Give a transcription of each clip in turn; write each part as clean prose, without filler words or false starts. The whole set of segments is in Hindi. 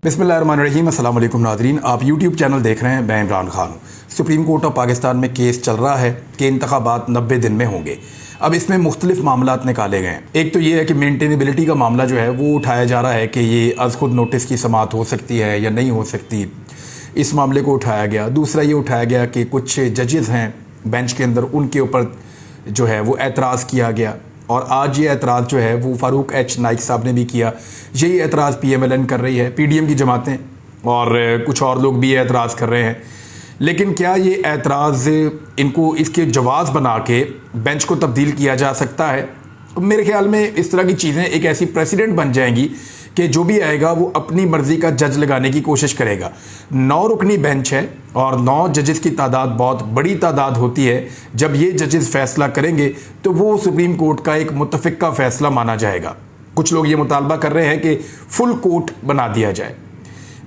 बिस्मिल्लाहिर्रहमानिर्रहीम। अस्सलाम वालेकुम नाज़रीन, आप यूट्यूब चैनल देख रहे हैं। मैं Imran Khan. Supreme court of Pakistan में केस चल रहा है कि इंतखाबात 90 दिन में होंगे। अब इसमें मुख्तलिफ मामलात निकाले गए हैं। एक तो ये है कि मेंटेनेबिलिटी का मामला जो है वो उठाया जा रहा है कि ये अज़ खुद नोटिस की समाअत हो सकती है या नहीं हो सकती, इस मामले को उठाया गया। दूसरा ये उठाया गया कि कुछ जजेस हैं बेंच के अंदर, उनके ऊपर जो है वो एतराज़ किया गया और आज ये एतराज़ जो है वो फ़ारूक एच नाइक साहब ने भी किया। यही एतराज़ PMLN कर रही है, PDM की जमातें और कुछ और लोग भी एतराज़ कर रहे हैं। लेकिन क्या ये एतराज़ इनको इसके जवाज़ बना के बेंच को तब्दील किया जा सकता है? मेरे ख्याल में इस तरह की चीज़ें एक ऐसी प्रेसिडेंट बन जाएंगी कि जो भी आएगा वो अपनी मर्ज़ी का जज लगाने की कोशिश करेगा। 9 रुकनी बेंच है और 9 जजेस की तादाद बहुत बड़ी तादाद होती है। जब ये जजेस फैसला करेंगे तो वो सुप्रीम कोर्ट का एक मुतफ़िक़ा फ़ैसला माना जाएगा। कुछ लोग ये मुतालबा कर रहे हैं कि फुल कोर्ट बना दिया जाए।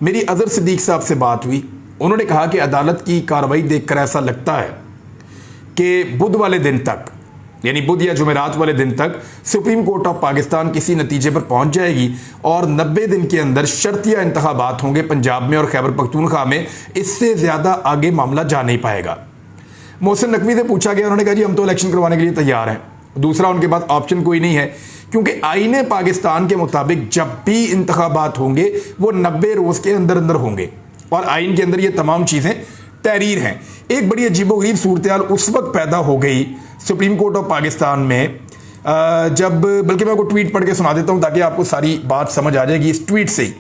मेरी अज़हर सिद्दीक साहब से बात हुई, उन्होंने कहा कि अदालत की कार्रवाई देखकर ऐसा लगता है कि बुध वाले दिन तक, यानी बुध या जुमेरात वाले दिन तक सुप्रीम कोर्ट ऑफ पाकिस्तान किसी नतीजे पर पहुंच जाएगी और 90 दिन के अंदर शर्तिया इंतखाबात होंगे पंजाब में और खैबर पख्तूनख्वा में। इससे ज़्यादा आगे मामला जा नहीं पाएगा। मोहसिन नकवी से पूछा गया, उन्होंने कहा जी हम तो इलेक्शन करवाने के लिए तैयार हैं। दूसरा उनके पास ऑप्शन कोई नहीं है, क्योंकि आईने पाकिस्तान के मुताबिक जब भी इंतखाबात होंगे वो 90 रोज़ के अंदर अंदर होंगे और आइन के अंदर ये तमाम चीज़ें तहरीर हैं। एक बड़ी अजीबोगरीब सूरत हाल उस वक्त पैदा हो गई सुप्रीम कोर्ट ऑफ पाकिस्तान में जब, बल्कि मैं आपको ट्वीट पढ़ के सुना देता हूं ताकि आपको सारी बात समझ आ जाएगी इस ट्वीट से ही।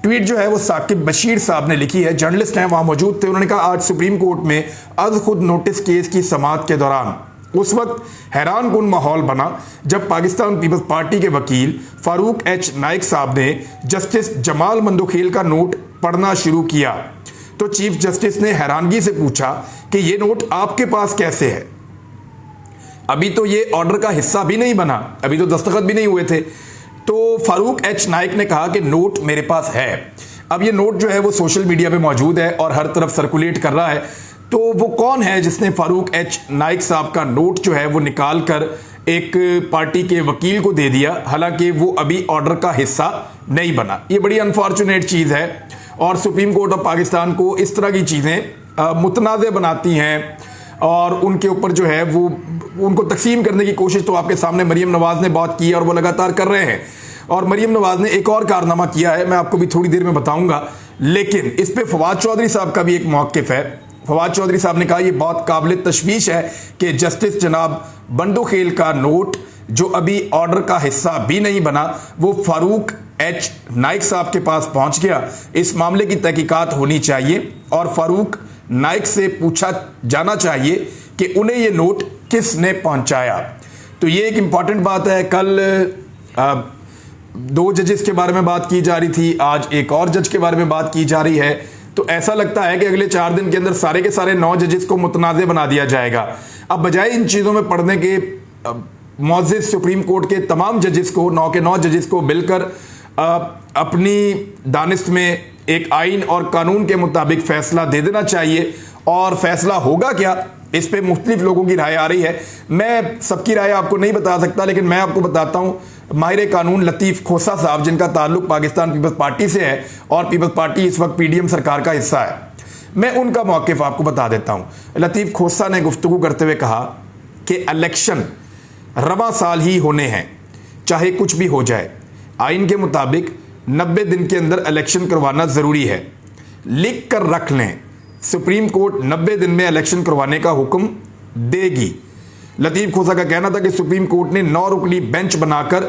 ट्वीट जो है वो साकिब बशीर साहब ने लिखी है, जर्नलिस्ट हैं, वहां मौजूद थे। उन्होंने कहा आज सुप्रीम कोर्ट में अज खुद नोटिस केस की समाअत के दौरान उस वक्त हैरान कुन माहौल बना जब पाकिस्तान पीपल्स पार्टी के वकील फारूक एच नाइक साहब ने जस्टिस जमाल मंदोखेल का नोट पढ़ना शुरू किया तो चीफ जस्टिस ने हैरानगी से पूछा कि ये नोट आपके पास कैसे है? अभी तो ये ऑर्डर का हिस्सा भी नहीं बना, अभी तो दस्तखत भी नहीं हुए थे। तो फारूक एच नाइक ने कहा कि नोट मेरे पास है। अब ये नोट जो है वो सोशल मीडिया पे मौजूद है और हर तरफ सर्कुलेट कर रहा है। तो वो कौन है जिसने फारूक एच नाइक साहब का नोट जो है वो निकाल कर एक पार्टी के वकील को दे दिया, हालांकि वो अभी ऑर्डर का हिस्सा नहीं बना? ये बड़ी अनफॉर्चुनेट चीज़ है और सुप्रीम कोर्ट ऑफ पाकिस्तान को इस तरह की चीज़ें मुतनाज़ बनाती हैं और उनके ऊपर जो है वो उनको तकसीम करने की कोशिश तो आपके सामने मरीम नवाज ने बहुत की है और वो लगातार कर रहे हैं। और मरीम नवाज ने एक और कारनामा किया है, मैं आपको भी थोड़ी देर में बताऊंगा, लेकिन इस पर फवाद चौधरी साहब का भी एक मौक़िफ़ है। फवाद चौधरी साहब ने कहा यह बहुत काबिल तशवीश है कि जस्टिस जनाब बंदोखेल का नोट जो अभी ऑर्डर का हिस्सा भी नहीं बना वो फारूक एच नाइक साहब के पास पहुंच गया। इस मामले की तहकीकात होनी चाहिए और फारूक नाइक से पूछा जाना चाहिए कि उन्हें ये नोट किसने पहुंचाया। तो ये एक इंपॉर्टेंट बात है। कल 2 जजेस के बारे में बात की जा रही थी, आज एक और जज के बारे में बात की जा रही है। तो ऐसा लगता है कि अगले 4 दिन के अंदर सारे के सारे 9 जजेस को मुतनाज़ बना दिया जाएगा। अब बजाय इन चीज़ों में पढ़ने के मुअज़्ज़िज़ सुप्रीम कोर्ट के तमाम जजेस को, 9 के 9 जजेस को मिलकर अपनी दानिश में एक आइन और कानून के मुताबिक फैसला दे देना चाहिए। और फैसला होगा क्या, इस पे मुख्तलिफ लोगों की राय आ रही है। मैं सबकी राय आपको नहीं बता सकता, लेकिन मैं आपको बताता हूँ। माहिर कानून लतीफ़ खोसा साहब, जिनका ताल्लुक पाकिस्तान पीपल्स पार्टी से है और पीपल्स पार्टी इस वक्त PDM सरकार का हिस्सा है, मैं उनका मौक़िफ़ आपको बता देता हूँ। लतीफ़ खोसा ने गुफ्तगू करते हुए कहा कि इलेक्शन रवा साल ही होने हैं, चाहे कुछ भी हो जाए। आइन के मुताबिक 90 दिन के अंदर इलेक्शन करवाना ज़रूरी है। लिख कर रख लें, सुप्रीम कोर्ट 90 दिन में इलेक्शन करवाने का हुक्म देगी। लतीफ़ खोसा का कहना था कि सुप्रीम कोर्ट ने 9 रुकनी बेंच बनाकर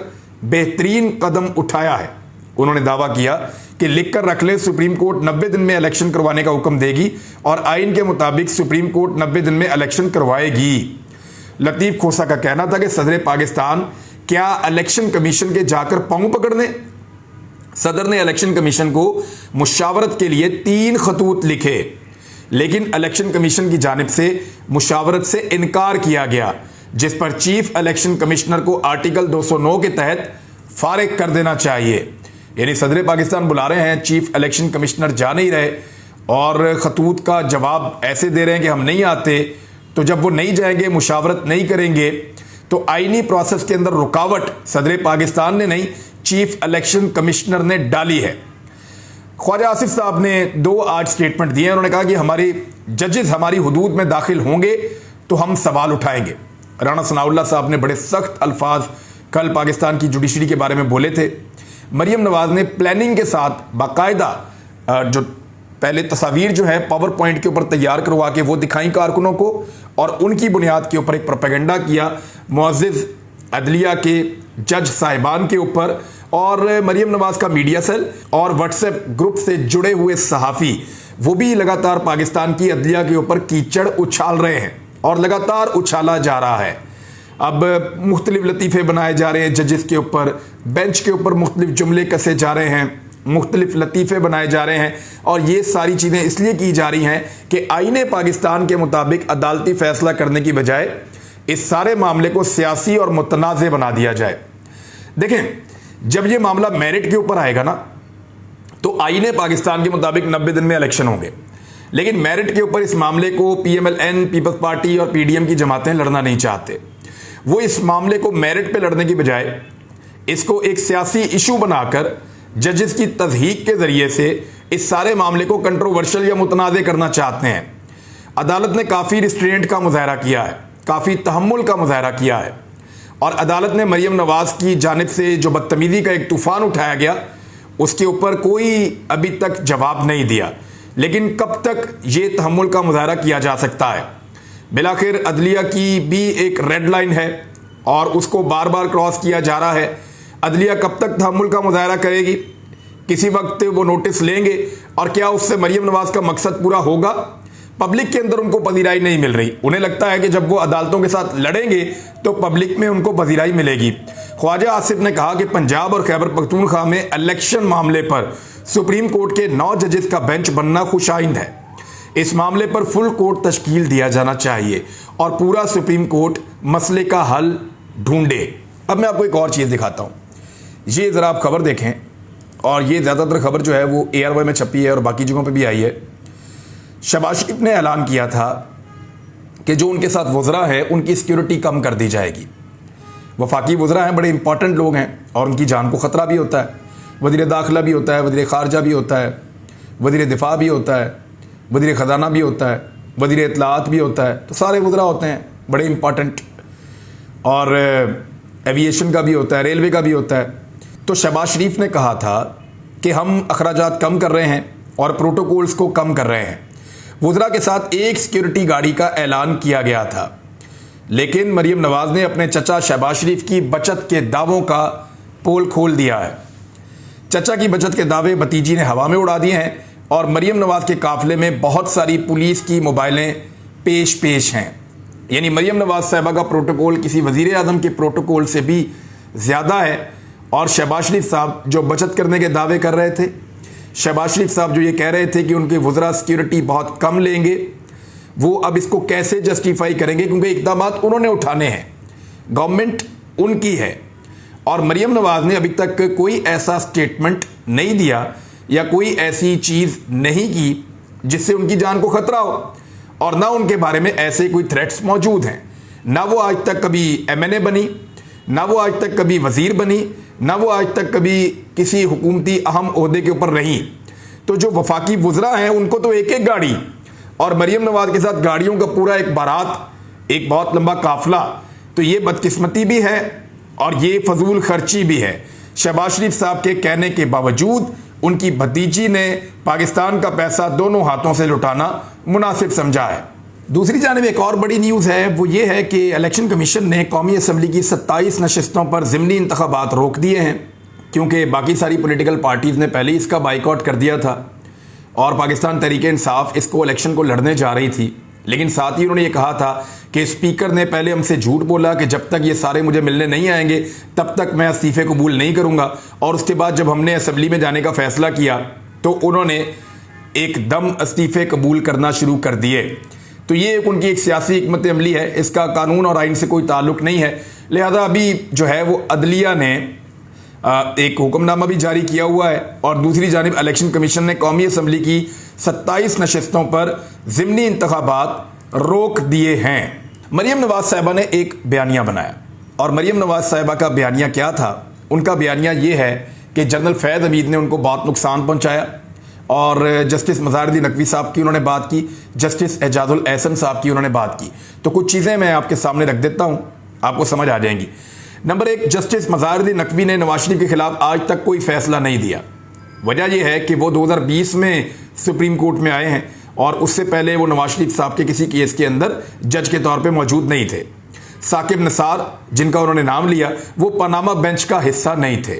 बेहतरीन कदम उठाया है। उन्होंने दावा किया कि लिख कर रख लें, सुप्रीम कोर्ट 90 दिन में इलेक्शन करवाने का हुक्म देगी और आइन के मुताबिक सुप्रीम कोर्ट 90 दिन में इलेक्शन करवाएगी। लतीफ़ खोसा का कहना था कि सदर पाकिस्तान क्या इलेक्शन कमीशन के जाकर पांव पकड़ लें? सदर ने इलेक्शन कमीशन को मुशावरत के लिए 3 खतूत लिखे, लेकिन इलेक्शन कमीशन की जानिब से मुशावरत से इनकार किया गया, जिस पर चीफ इलेक्शन कमिश्नर को आर्टिकल 209 के तहत फारिग कर देना चाहिए। यानी सदर पाकिस्तान बुला रहे हैं, चीफ इलेक्शन कमिश्नर जा नहीं रहे और खतूत का जवाब ऐसे दे रहे हैं कि हम नहीं आते। तो जब वो नहीं जाएंगे, मुशावरत नहीं करेंगे, तो आईनी प्रोसेस के अंदर रुकावट सदर पाकिस्तान ने नहीं, चीफ इलेक्शन कमिश्नर ने डाली है। ख्वाजा आसिफ साहब ने 2 आज स्टेटमेंट दिए। उन्होंने कहा कि हमारे जजेस हमारी हुदूद में दाखिल होंगे तो हम सवाल उठाएंगे। राणा सनाउल्लाह साहब ने बड़े सख्त अल्फाज कल पाकिस्तान की जुडिशरी के बारे में बोले थे। मरियम नवाज ने प्लानिंग के साथ बाकायदा जो पहले तस्वीर जो है पावर पॉइंट के ऊपर तैयार करवा के वो दिखाई कारकुनों को, और उनकी बुनियाद के ऊपर एक प्रोपेगेंडा किया मुअज़्ज़िज़ अदलिया के जज साहिबान के ऊपर। और मरियम नवाज का मीडिया सेल और व्हाट्सएप ग्रुप से जुड़े हुए सहाफ़ी वो भी लगातार पाकिस्तान की अदलिया के ऊपर कीचड़ उछाल रहे हैं और लगातार उछाला जा रहा है। अब मुख्तलिफ लतीफ़े बनाए जा रहे हैं जजेस के ऊपर, बेंच के ऊपर मुख्तलिफ जुमले कसे जा रहे हैं, मुख्तलिफ लतीफ़े बनाए जा रहे हैं, और ये सारी चीज़ें इसलिए की जा रही हैं कि आईने पाकिस्तान के मुताबिक अदालती फ़ैसला करने की बजाय इस सारे मामले को सियासी और मुतनाज़ बना दिया जाए। देखें, जब ये मामला मेरिट के ऊपर आएगा ना तो आईने पाकिस्तान के मुताबिक 90 दिन में इलेक्शन होंगे, लेकिन मेरिट के ऊपर इस मामले को PMLN, पीपल्स पार्टी और PDM की जमातें लड़ना नहीं चाहते। वो इस मामले को मेरिट पे लड़ने की बजाय इसको एक सियासी इशू बनाकर जजेस की तज़हीक के ज़रिए से इस सारे मामले को कंट्रोवर्शियल या मुतनाज़ करना चाहते हैं। अदालत ने काफ़ी रिस्ट्रेंट का मुज़ाहरा किया है, काफ़ी तहम्मुल का मुज़ाहरा किया है, और अदालत ने मरियम नवाज की जानिब से जो बदतमीज़ी का एक तूफ़ान उठाया गया उसके ऊपर कोई अभी तक जवाब नहीं दिया। लेकिन कब तक ये तहम्मुल का मुज़ाहरा किया जा सकता है? बिलाखिर अदलिया की भी एक रेड लाइन है और उसको बार बार क्रॉस किया जा रहा है। अदलिया कब तक तहम्मुल का मुज़ाहरा करेगी? किसी वक्त वो नोटिस लेंगे, और क्या उससे मरियम नवाज का मकसद पूरा होगा? पब्लिक के अंदर उनको पजीराई नहीं मिल रही। उन्हें लगता है कि जब वो अदालतों के साथ लड़ेंगे तो पब्लिक में उनको पजीराई मिलेगी। ख्वाजा आसिफ ने कहा कि पंजाब और खैबर पख्तूनख्वा में इलेक्शन मामले पर सुप्रीम कोर्ट के 9 जजेस का बेंच बनना खुशाइंद है। इस मामले पर फुल कोर्ट तश्कील दिया जाना चाहिए और पूरा सुप्रीम कोर्ट मसले का हल ढूंढे। अब मैं आपको एक और चीज़ दिखाता हूँ। ये ज़रा आप खबर देखें, और ये ज़्यादातर खबर जो है वो ARY में छपी है और बाकी जगहों पे भी आई है। शहबाज शरीफ ने ऐलान किया था कि जो उनके साथ वज़रा है उनकी सिक्योरिटी कम कर दी जाएगी। वफाकी वज़रा हैं, बड़े इंपॉर्टेंट लोग हैं और उनकी जान को ख़तरा भी होता है। वज़ीर दाखिला भी होता है, वज़ीर ख़ारजा भी होता है, वज़ीर दिफा भी होता है, वज़ीर ख़जाना भी होता है, वज़ीर इत्तलाआत भी होता है। तो सारे वज़रा होते हैं बड़े इंपॉर्टेंट, और एविएशन का भी होता है, रेलवे का भी होता है। तो शहबाज शरीफ ने कहा था कि हम अखराजात कम कर रहे हैं और प्रोटोकॉल्स को कम कर रहे हैं। वज़रा के साथ एक सिक्योरिटी गाड़ी का ऐलान किया गया था, लेकिन मरियम नवाज ने अपने चचा शहबाज शरीफ की बचत के दावों का पोल खोल दिया है। चचा की बचत के दावे भतीजी ने हवा में उड़ा दिए हैं, और मरियम नवाज के काफिले में बहुत सारी पुलिस की मोबाइलें पेश हैं। यानी मरियम नवाज साहिबा का प्रोटोकॉल किसी वज़ीर आज़म के प्रोटोकॉल से भी ज़्यादा है। और शहबाज शरीफ साहब जो बचत करने के दावे कर रहे थे, शहबाज शरीफ साहब जो ये कह रहे थे कि उनके वज़रा सिक्योरिटी बहुत कम लेंगे, वो अब इसको कैसे जस्टिफाई करेंगे? क्योंकि इक़दामात उन्होंने उठाने हैं, गवर्नमेंट उनकी है, और मरियम नवाज ने अभी तक कोई ऐसा स्टेटमेंट नहीं दिया या कोई ऐसी चीज़ नहीं की जिससे उनकी जान को ख़तरा हो, और ना उनके बारे में ऐसे कोई थ्रेट्स मौजूद हैं। ना वो आज तक कभी MNA बनी, ना वो आज तक कभी वज़ीर बनी, ना वो आज तक कभी किसी हुकूमती अहम ओहदे के ऊपर रही। तो जो वफाकी वज़रा हैं उनको तो एक एक गाड़ी, और मरियम नवाज के साथ गाड़ियों का पूरा एक बारात, एक बहुत लंबा काफिला। तो ये बदकिस्मती भी है और ये फजूल खर्ची भी है। शहबाज शरीफ साहब के कहने के बावजूद उनकी भतीजी ने पाकिस्तान का पैसा दोनों हाथों से लुटाना मुनासिब समझा है। दूसरी जानिब एक और बड़ी न्यूज़ है, वो ये है कि इलेक्शन कमीशन ने कौमी असम्बली की 27 नशस्तों पर ज़िमनी इंतखाबात रोक दिए हैं, क्योंकि बाकी सारी पॉलिटिकल पार्टीज़ ने पहले ही इसका बाइकआउट कर दिया था और पाकिस्तान तहरीक इंसाफ इसको इलेक्शन को लड़ने जा रही थी। लेकिन साथ ही उन्होंने ये कहा था कि स्पीकर ने पहले हमसे झूठ बोला कि जब तक ये सारे मुझे मिलने नहीं आएंगे तब तक मैं इस्तीफ़े कबूल नहीं करूँगा, और उसके बाद जब हमने असम्बली में जाने का फ़ैसला किया तो उन्होंने एकदम इस्तीफ़े कबूल करना शुरू कर दिए। तो ये उनकी एक सियासी हिकमत अमली है, इसका कानून और आइन से कोई ताल्लुक नहीं है। लिहाजा अभी जो है वो अदलिया ने एक हुक्मनामा भी जारी किया हुआ है, और दूसरी जानिब इलेक्शन कमीशन ने कौमी असम्बली की 27 नशस्तों पर ज़िमनी इंतखाबात रोक दिए हैं। मरियम नवाज साहिबा ने एक बयानिया बनाया, और मरियम नवाज साहिबा का बयानिया क्या था? उनका बयानिया ये है कि जनरल फैज़ हमीद ने उनको बहुत नुकसान पहुँचाया, और जस्टिस मज़ारुद्दीन नकवी साहब की उन्होंने बात की, जस्टिस एजाजुल एहसन साहब की उन्होंने बात की। तो कुछ चीज़ें मैं आपके सामने रख देता हूँ, आपको समझ आ जाएंगी। नंबर 1, जस्टिस मज़ारुद्दीन नकवी ने नवाज शरीफ के खिलाफ आज तक कोई फैसला नहीं दिया। वजह यह है कि वो 2020 में सुप्रीम कोर्ट में आए हैं और उससे पहले वो नवाज शरीफ साहब के किसी केस के अंदर जज के तौर पे मौजूद नहीं थे। साकिब निसार जिनका उन्होंने नाम लिया वो पनामा बेंच का हिस्सा नहीं थे।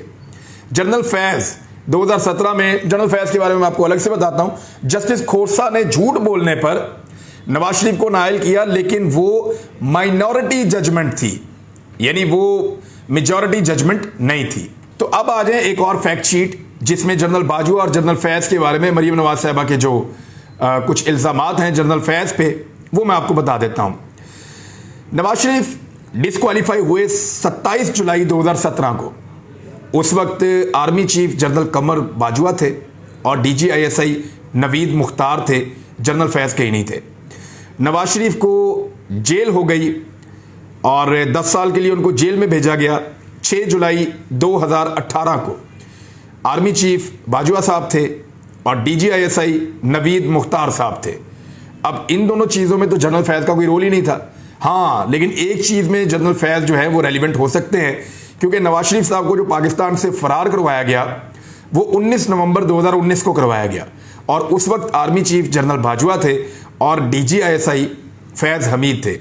जनरल फैज़ 2017 में, जनरल फैज़ के बारे में आपको अलग से बताता हूं। जस्टिस खोरसा ने झूठ बोलने पर नवाज शरीफ को नाइल किया, लेकिन वो माइनॉरिटी जजमेंट थी, यानी वो मेजॉरिटी जजमेंट नहीं थी। तो अब आ जाए एक और फैक्ट शीट जिसमें जनरल बाजवा और जनरल फैज़ के बारे में मरीम नवाज साहबा के जो कुछ इल्ज़ामात हैं जनरल फैज़ पे, वो मैं आपको बता देता हूं। नवाज शरीफ डिस्क्वालीफाई हुए 27 जुलाई 2017 को। उस वक्त आर्मी चीफ जनरल कमर बाजवा थे और DGISI नवीद मुख्तार थे, जनरल फैज़ के ही नहीं थे। नवाज शरीफ को जेल हो गई और 10 साल के लिए उनको जेल में भेजा गया। 6 जुलाई 2018 को आर्मी चीफ बाजवा साहब थे और DGISI नवीद मुख्तार साहब थे। अब इन दोनों चीज़ों में तो जनरल फैज़ का कोई रोल ही नहीं था। हाँ, लेकिन एक चीज़ में जनरल फैज़ जो है वो रेलिवेंट हो सकते हैं, क्योंकि नवाज शरीफ साहब को जो पाकिस्तान से फरार करवाया गया वो 19 नवंबर 2019 को करवाया गया और उस वक्त आर्मी चीफ जनरल बाजवा थे और DGISI फैज़ हमीद थे।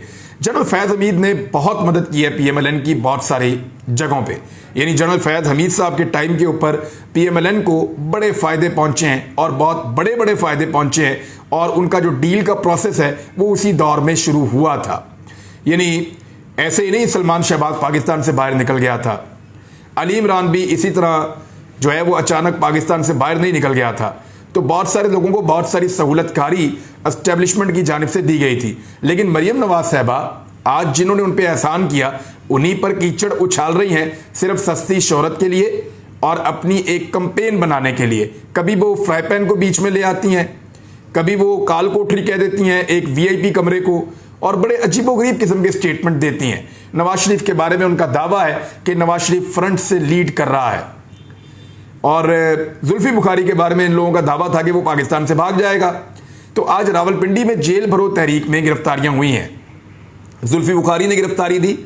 जनरल फैज़ हमीद ने बहुत मदद की है PMLN की बहुत सारी जगहों पे, यानी जनरल फैज़ हमीद साहब के टाइम के ऊपर PMLN को बड़े फ़ायदे पहुंचे हैं और बहुत बड़े बड़े फ़ायदे पहुंचे हैं और उनका जो डील का प्रोसेस है वो उसी दौर में शुरू हुआ था। यानी ऐसे ही नहीं सलमान शहबाज पाकिस्तान से बाहर निकल गया था, अली इमरान भी इसी तरह जो है वो अचानक पाकिस्तान से बाहर नहीं निकल गया था। तो बहुत सारे लोगों को बहुत सारी सहूलतकारी एस्टेब्लिशमेंट की जानिब से दी गई थी, लेकिन मरीम नवाज साहबा आज जिन्होंने उन पर एहसान किया उन्हीं पर कीचड़ उछाल रही हैं सिर्फ सस्ती शोहरत के लिए और अपनी एक कंपेन बनाने के लिए। कभी वो फ्राई पैन को बीच में ले आती हैं, कभी वो काल कोठरी कह देती हैं एक VIP कमरे को, और बड़े अजीबोगरीब किस्म के स्टेटमेंट देती हैं। नवाज शरीफ के बारे में उनका दावा है कि नवाज शरीफ फ्रंट से लीड कर रहा है और जुल्फी बुखारी के बारे में इन लोगों का दावा था कि वो पाकिस्तान से भाग जाएगा। तो आज रावलपिंडी में जेल भरो तहरीक में गिरफ्तारियां हुई हैं। जुल्फी बुखारी ने गिरफ्तारी दी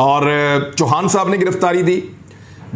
और चौहान साहब ने गिरफ्तारी दी,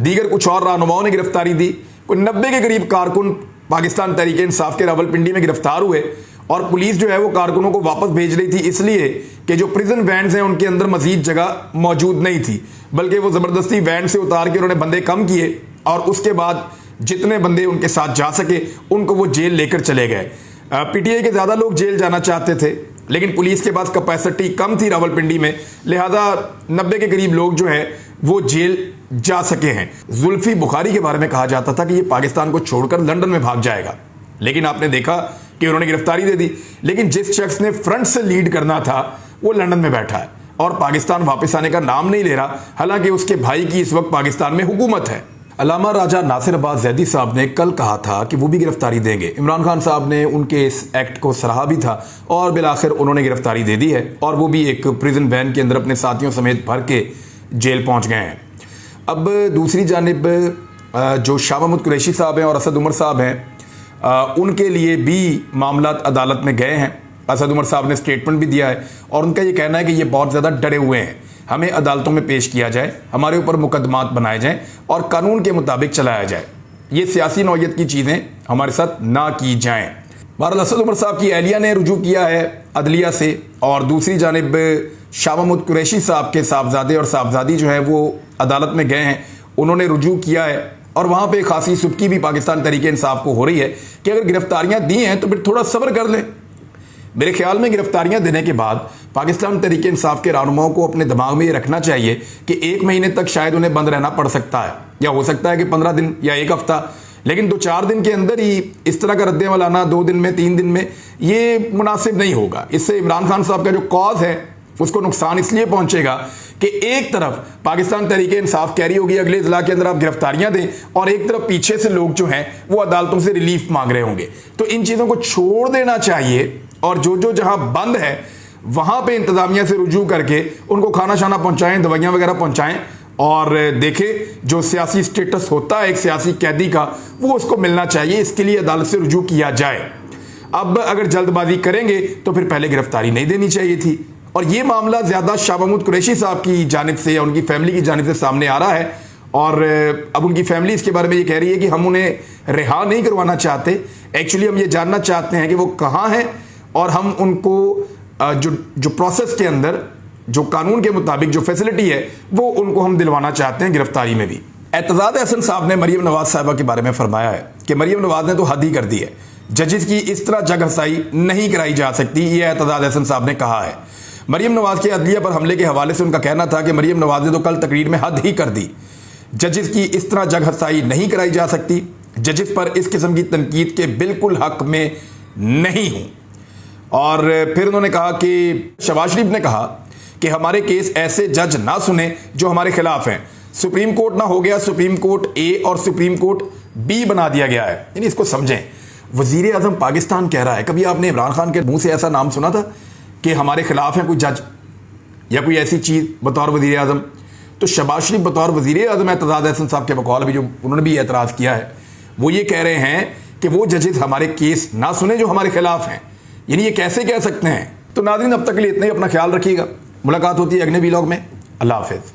दीगर कुछ और रहनुमाओं ने गिरफ्तारी दी। कोई 90 के करीब कारकुन पाकिस्तान तहरीक इंसाफ के रावलपिंडी में गिरफ्तार हुए और पुलिस जो है वो कारकुनों को वापस भेज रही थी, इसलिए कि जो प्रिजन वैन्स हैं उनके अंदर मजीद जगह मौजूद नहीं थी, बल्कि वो ज़बरदस्ती वैन से उतार के उन्होंने बंदे कम किए और उसके बाद जितने बंदे उनके साथ जा सके उनको वो जेल लेकर चले गए। PTI के ज़्यादा लोग जेल जाना चाहते थे, लेकिन पुलिस के पास कैपेसिटी कम थी रावलपिंडी में, लिहाजा 90 के करीब लोग जो हैं वो जेल जा सके हैं। जुल्फी बुखारी के बारे में कहा जाता था कि ये पाकिस्तान को छोड़कर लंदन में भाग जाएगा, लेकिन आपने देखा कि उन्होंने गिरफ्तारी दे दी। लेकिन जिस शख्स ने फ्रंट से लीड करना था वो लंदन में बैठा है और पाकिस्तान वापस आने का नाम नहीं ले रहा, हालांकि उसके भाई की इस वक्त पाकिस्तान में हुकूमत है। अल्लामा राजा नासिर अब्बास जैदी साहब ने कल कहा था कि वो भी गिरफ्तारी देंगे। इमरान खान साहब ने उनके इस एक्ट को सराहा भी था और बिलाखिर उन्होंने गिरफ्तारी दे दी है और वो भी एक प्रिजन वैन के अंदर अपने साथियों समेत भर के जेल पहुंच गए हैं। अब दूसरी जानिब जो शाह महमूद कुरैशी साहब हैं और असद उमर साहब हैं, उनके लिए भी मामला अदालत में गए हैं। असद उमर साहब ने स्टेटमेंट भी दिया है और उनका ये कहना है कि ये बहुत ज़्यादा डरे हुए हैं, हमें अदालतों में पेश किया जाए, हमारे ऊपर मुकदमात बनाए जाएं और कानून के मुताबिक चलाया जाए, ये सियासी नौयत की चीज़ें हमारे साथ ना की जाएं। बहरहाल असद उमर साहब की एहलिया ने रुजू किया है अदलिया से और दूसरी जानिब शाह महमूद कुरैशी साहब के साहबजादे और साहबजादी जो हैं वो अदालत में गए हैं, उन्होंने रुजू किया है और वहाँ पे खासी सुबकी भी पाकिस्तान तहरीक इंसाफ को हो रही है कि अगर गिरफ्तारियाँ दी हैं तो फिर थोड़ा सब्र कर लें। मेरे ख्याल में गिरफ्तारियां देने के बाद पाकिस्तान तहरीक इंसाफ के रहनुमाओं को अपने दिमाग में ये रखना चाहिए कि 1 महीने तक शायद उन्हें बंद रहना पड़ सकता है, या हो सकता है कि 15 दिन या 1 हफ्ता, लेकिन 2-4 दिन के अंदर ही इस तरह का रद्द-ए-अमल आना 2 दिन में 3 दिन में ये मुनासिब नहीं होगा। इससे इमरान खान साहब का जो कॉज है उसको नुकसान इसलिए पहुंचेगा कि एक तरफ पाकिस्तान तहरीक इंसाफ कह रही होगी अगले जिला के अंदर आप गिरफ्तारियां दें और एक तरफ पीछे से लोग जो हैं वो अदालतों से रिलीफ मांग रहे होंगे। तो इन चीज़ों को छोड़ देना चाहिए और जो जहां बंद है वहां पे इंतजामिया से रुजू करके उनको खाना शाना पहुंचाएं, दवाइयां वगैरह पहुंचाएं और देखें जो सियासी स्टेटस होता है एक सियासी कैदी का वो उसको मिलना चाहिए, इसके लिए अदालत से रुजू किया जाए। अब अगर जल्दबाजी करेंगे तो फिर पहले गिरफ्तारी नहीं देनी चाहिए थी। और ये मामला ज़्यादा शाह महमूद कुरैशी साहब की जानिब से या उनकी फैमिली की जानिब से सामने आ रहा है और अब उनकी फैमिली इसके बारे में ये कह रही है कि हम उन्हें रिहा नहीं करवाना चाहते, एक्चुअली हम ये जानना चाहते हैं कि वो कहाँ हैं और हम उनको जो प्रोसेस के अंदर जो कानून के मुताबिक जो फैसिलिटी है वो उनको हम दिलवाना चाहते हैं गिरफ्तारी में भी। एतजाद हसन साहब ने मरीम नवाज साहिबा के बारे में फरमाया है कि मरीम नवाज ने तो हद ही कर दी है, जजेस की इस तरह जगहसाई नहीं कराई जा सकती, ये एतजाद हसन साहब ने कहा है। मरीम नवाज के अदलिया पर हमले के हवाले से उनका कहना था कि मरीम नवाज ने तो कल तकरीर में हद ही कर दी, जजेस की इस तरह जगहसाई नहीं कराई जा सकती, जजेस पर इस किस्म की तनकीद के बिल्कुल हक में नहीं हूं। और फिर उन्होंने कहा कि शहबाज शरीफ ने कहा कि हमारे केस ऐसे जज ना सुने जो हमारे खिलाफ हैं, सुप्रीम कोर्ट ना हो गया सुप्रीम कोर्ट ए और सुप्रीम कोर्ट बी बना दिया गया है। यानी इसको समझें, वजीर आजम पाकिस्तान कह रहा है, कभी आपने इमरान खान के मुंह से ऐसा नाम सुना था कि हमारे खिलाफ है कोई जज या कोई ऐसी चीज़ बतौर वजीर आजम? तो शहबाज शरीफ बतौर वजीर आजम एतजाद हसन साहब के बकौल अभी जो उन्होंने भी एतराज़ किया है वो ये कह रहे हैं कि वो जजेस हमारे केस ना सुने जो हमारे खिलाफ हैं। यानी ये कैसे कह सकते हैं? तो नाज़रीन अब तक के लिए इतना ही, अपना ख्याल रखिएगा, मुलाकात होती है अगले वीलॉग में। अल्लाह हाफिज़।